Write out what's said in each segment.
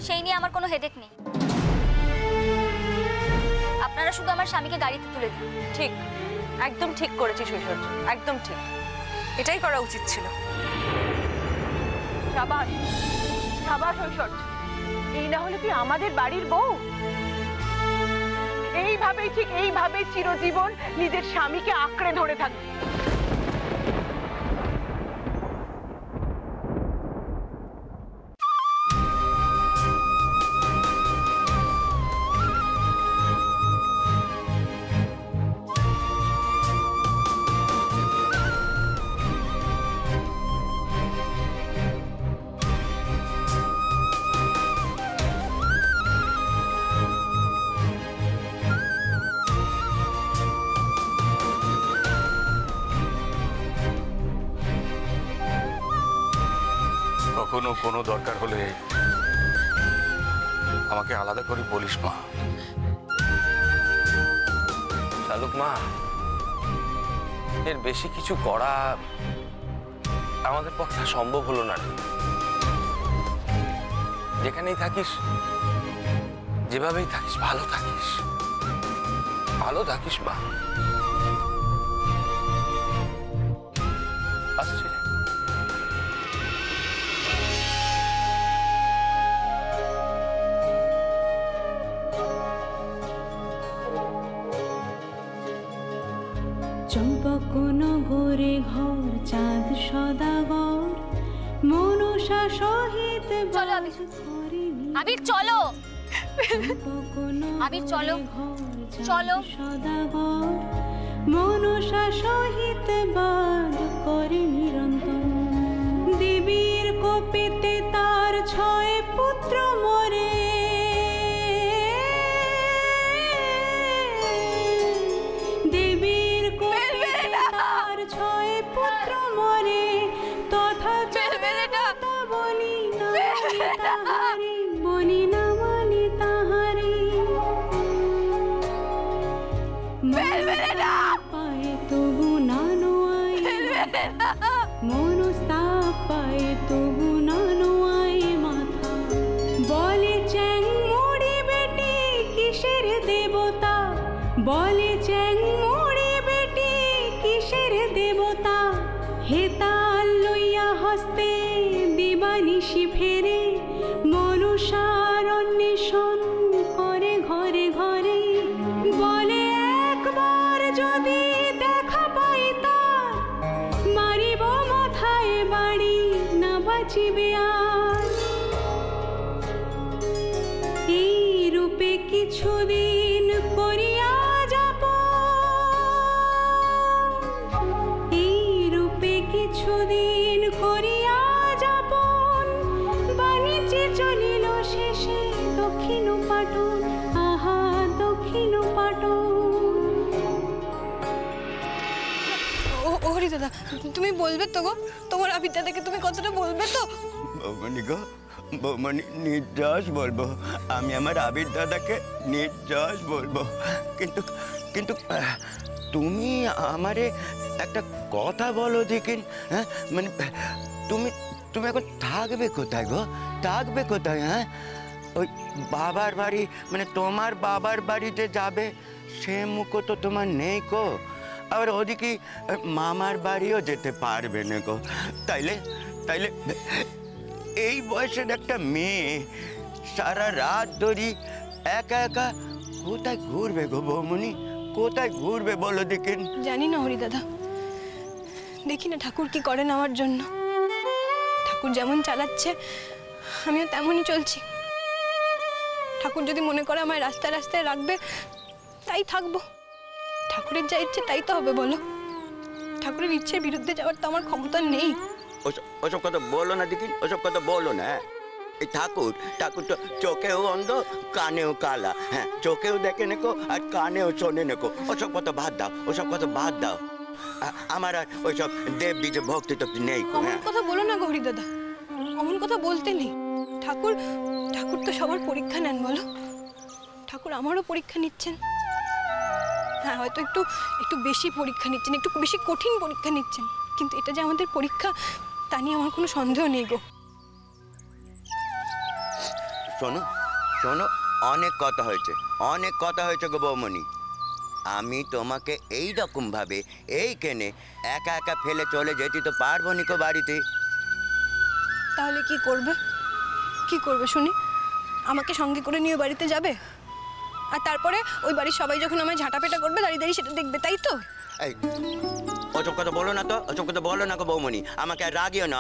সেই নিয়ে আমার কোনো হেডেক নেই। আপনারা শুধু আমার স্বামীকে গাড়িতে তুলে দিন। ঠিক, একদম ঠিক করেছিস ঐশ্বর্য, একদম ঠিক, এটাই করা উচিত ছিল। সাবাস সাবাস ঐশ্বর্য, এই না হলে তুই আমাদের বাড়ির বউ। এইভাবেই, ঠিক এইভাবেই চিরজীবন নিজের স্বামীকে আঁকড়ে ধরে থাকবি। কখনো কোনো দরকার হলে আমাকে আলাদা করে বলিস মা। শালুক মা, এর বেশি কিছু করা আমাদের পক্ষে সম্ভব হলো না। যেখানেই থাকিস, যেভাবেই থাকিস, ভালো থাকিস, ভালো থাকিস মা। আসছি রে। চম্পকনগরে ঘর চাঁদ সদাগর মনসা সহিত আবির চলো, আবির চলো, চলো। সদাগর মনসা সহিত বাদ করে নিরন্তর দেবীর কোপেতে তার 6 পুত্র মরে বলি না মানি তাহারে পায়ে তবু নানো মনস্তাপ পায়ে তবু নানো মাথা বলে চ্যাং মুড়ি বেটি কিসের দেবতা বলে চ্যাং মুড়ি বেটি কিসের দেবতা হেতাল লইয়া হস্তে দিবানিশি ফেরে মনুষার অন্বেষণ করে ঘরে ঘরে বলে একবার যদি দেখা পাই তার মারিব মাথায় বাড়ি না বাঁচিবে আর এই রূপে কিছুদিন করিয়া যাব এই রূপে কিছুদিন করিয়া যাব বাণিজ্যে চলিল শেষে দক্ষিণ পাটন আহা দক্ষিণ পাটন। ও হরি দাদা, তুমি বলবে তো গো, তোমার আবির দাদাকে তুমি কতটা বলবে তো? বৌমনি গো, বৌমনি নির্যাস বলবো, আমি আমার আবির দাদাকে নির্যাস বলবো, কিন্তু কিন্তু তুমি আমারে একটা কথা বলো দেখিন। হ্যাঁ, মানে তুমি তুমি এখন থাকবে কোথায় গো, থাকবে কোথায়? হ্যাঁ, ওই বাবার বাড়ি, মানে তোমার বাবার বাড়িতে যাবে সে মুখো তো তোমার নেই গো, আবার ওদিকে মামার বাড়িও যেতে পারবে না গো। তাইলে তাইলে এই বয়সের একটা মেয়ে সারা রাত ধরি একা একা কোথায় ঘুরবে গো বৌমনি, কোথায় ঘুরবে বলো দেখিন? জানি না হরি দাদা, দেখি না ঠাকুর কি করেন আমার জন্য। ঠাকুর যেমন চালাচ্ছে আমিও তেমনই চলছি। ঠাকুর যদি মনে করে আমায় রাস্তায় রাস্তায় রাখবে তাই থাকবো। ঠাকুরের যা ইচ্ছে তাই তো হবে বলো। ঠাকুরের ইচ্ছের বিরুদ্ধে যাওয়ার তো আমার ক্ষমতা নেই। ওসব কথা বলো না দেখিন, ওসব কথা বলো না। এই ঠাকুর ঠাকুর তো চোখেও অন্ধ কানেও কালা। হ্যাঁ, চোখেও দেখে নেকো আর কানেও শোনে নেকো। ওসব কথা বাদ দাও, ওসব কথা বাদ দাও। আমার আর ওইসব দেব বীজে ভক্তি টক্তি নেই। অমন কথা বলো না গৌরী দাদা, অমন কথা বলতে নেই। ঠাকুর ঠাকুর তো সবার পরীক্ষা নেন বলো। ঠাকুর আমারও পরীক্ষা নিচ্ছেন। হ্যাঁ, হয়তো একটু একটু বেশি পরীক্ষা নিচ্ছেন, একটু বেশি কঠিন পরীক্ষা নিচ্ছেন, কিন্তু এটা যে আমাদের পরীক্ষা তা নিয়ে আমার কোনো সন্দেহ নেই গো। শোনো শোনো, অনেক কথা হয়েছে গো বৌমণি। আমি তোমাকে এই রকম ভাবে এইখানে একা একা ফেলে চলে যেতে তো পারবো নি গো বাড়িতে। তাহলে কি করবে শুনি? আমাকে সঙ্গে করে নিয়ে বাড়িতে যাবে, আর তারপরে ওই বাড়ির সবাই যখন আমায় ঝাঁটাপেটা করবে দাঁড়িয়ে দাঁড়িয়ে সেটা দেখবে, তাই তো? এই ওসব কথা বলো না গো বৌমণি। আমাকে আর রাগিও না,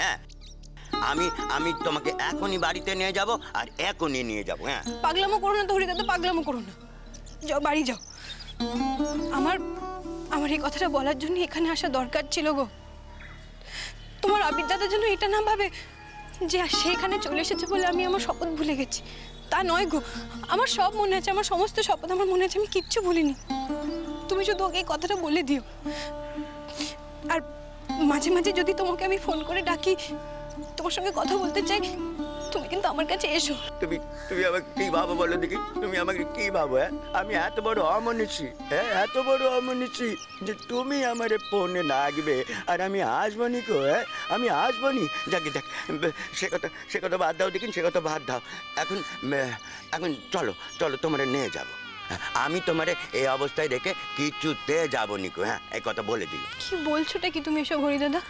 হ্যাঁ? আমি তোমাকে এখনই বাড়িতে নিয়ে যাব, আর এখনই নিয়ে যাব। হ্যাঁ, পাগলামো করো না তো হরিদাদা, পাগলামো করো না। যাও, বাড়ি যাও। আমার এই কথাটা বলার জন্য এখানে আসা দরকার ছিল গো। তোমার আবির দাদার জন্য এটা না ভাবে যে সে এখানে চলে এসেছে বলে আমি আমার শপথ ভুলে গেছি, তা নয় গো। আমার সব মনে আছে, আমার সমস্ত শপথ আমার মনে আছে, আমি কিচ্ছু ভুলিনি। তুমি শুধু ওকে এই কথাটা বলে দিও। আর মাঝে মাঝে যদি তোমাকে আমি ফোন করে ডাকি, তোমার সঙ্গে কথা বলতে চাই, তুমি কিন্তু আমার কাছে এসো। তুমি আমাকে কি ভাবো বলো দেখি? তুমি আমাকে কি ভাবো? হ্যাঁ, আমি এত বড় অমনীষী যে তুমি আমার ফোনে ডাকবে আর আমি আসবো নি গো? হ্যাঁ, আমি আসবো নি। যাকে দেখ, সে কথা বাদ দাও দেখিন, সে কথা বাদ দাও। এখন চলো তোমারে নিয়ে যাবো। আমি তোমারে এই অবস্থায় রেখে কিছুতে যাবো নি গো। হ্যাঁ, এই কথা বলে দিল। কি বলছোটা কি তুমি এসব হরিদাদা?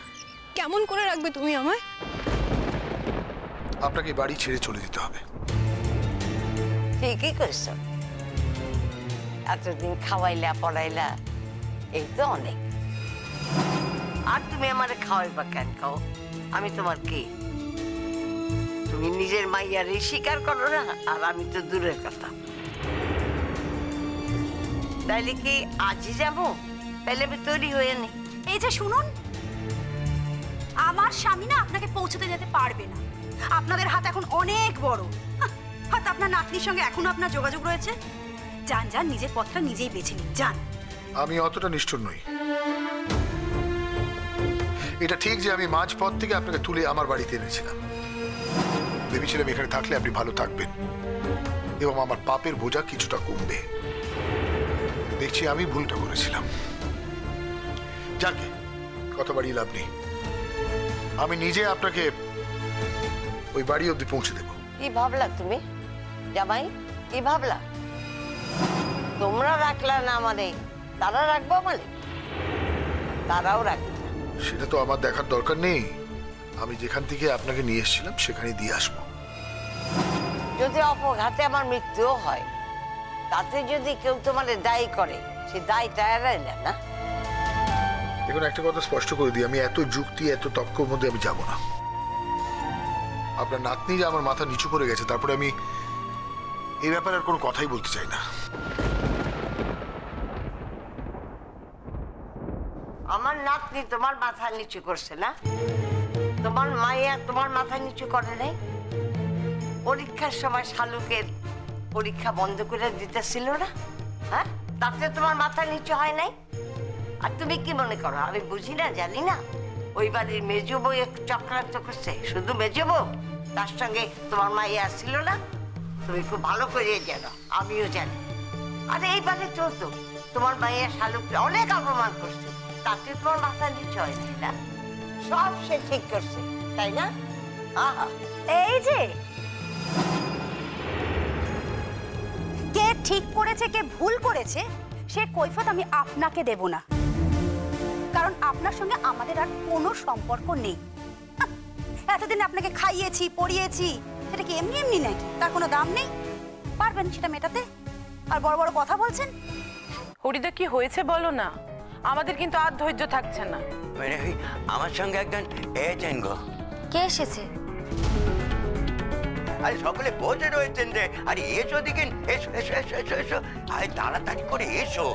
কেমন করে রাখবে তুমি আমায়? আপনাকে বাড়ি ছেড়ে চলে যেতে হবে। ঠিকই কইছ, এতদিন খাওয়াইলা পড়াইলা, এই তো অনেক। আর তুমি আমারে খাওয়াইবা কেন? খাও, আমি তোমার কি? তুমি নিজের মাইয়ারই স্বীকার করো না, আর আমি তো দূরের কথা। তাইলে কি আজই যাবো? তাইলে আমি তৈরি হয়ে নি। এই যে শুনুন, আমার স্বামী না আপনাকে পৌঁছতে যেতে পারবে না। আপনাদের হাত এখন অনেক বড়। হয়তো আপনার নাতনির সঙ্গে এখনো আপনার যোগাযোগ রয়েছে। যান, নিজের পথটা নিজেই বেছে নিন, যান। আমি অতটা নিষ্ঠুর নই। এটা ঠিক যে আমি মাঝপথ থেকে আপনাকে তুলে আমার বাড়িতে এনেছিলাম, ভেবেছিলাম এখানে থাকলে আপনি ভালো থাকবেন এবং আমার পাপের বোঝা কিছুটা কমবে। দেখছি আমি ভুলটা করেছিলাম। যাকে কথা বাড়িয়ে লাভ নেই, আমি নিজে আপনাকে ওই বাড়ি অব্দি পৌঁছে দেব। কি ভাবলা তুমি জামাই? কি ভাবলা? তোমরা রাখলা না আমারে, তারা রাখবো মানে? তারাও রাখবে না। সেটা তো আমার দেখার দরকার নেই। আমি যেখান থেকে আপনাকে নিয়ে এসেছিলাম সেখানে দিয়ে আসবো। যদি অপঘাতে আমার মৃত্যুও হয়, তাতে যদি কেউ তোমার দায়ী করে, সে দায়টা এড়াইলে না। দেখুন, একটা কথা স্পষ্ট করে দিই, আমি এত যুক্তি এত তর্কের মধ্যে আমি যাব না। আপনার নাতনি যে আমার মাথা নিচু করে গেছে, তারপরে আমি এই ব্যাপারে আর কোনো কথাই বলতে চাই না। আমার নাতনি তোমার মাথা নিচু করছে না? তোমার মাইয়া তোমার মাথা নিচু করে নাই? পরীক্ষার সময় শালুকের পরীক্ষা বন্ধ করে দিতেছিল না? হ্যাঁ, তাতে তোমার মাথা নিচু হয় নাই? আর তুমি কি মনে করো আমি বুঝি না, জানি না? ওই বাড়ির মেজো বউ চক্রান্ত করছে। শুধু মেজো বউ, তার সঙ্গে তোমার মাইয়া আসছিল না? তুমি খুব ভালো করে জানো, আমিও জানি। আরে এই বাড়ি তো তোমার মাইয়া শালুককে অনেক অপমান করছে, তাতে তোমার মাথা নিচু হয় নাই না? সব সে ঠিক করছে, তাই না? আহা, এই যে কে ঠিক করেছে কে ভুল করেছে সে কৈফিয়ত আমি আপনাকে দেব না, কারণ আপনার সঙ্গে আমাদের আর কোনো সম্পর্ক নেই। এতদিন আপনাকে খাইয়েছি পড়িয়েছি, সেটা কি এমনি এমনি নাকি? তার কোনো দাম নেই? পারবেন সেটা মেটাতে? আর বড় বড় কথা বলছেন। হরিদা কি হয়েছে বলো না, আমাদের কিন্তু আর ধৈর্য থাকছে না। মানে আমার সঙ্গে একজন এসেছেন গো। কে এসেছে? আরে সকলে বসে রয়েছেন রে। আরে এসো দেখিন, এসো এসো এসো এসো এসো, আরে তাড়াতাড়ি করে এসো।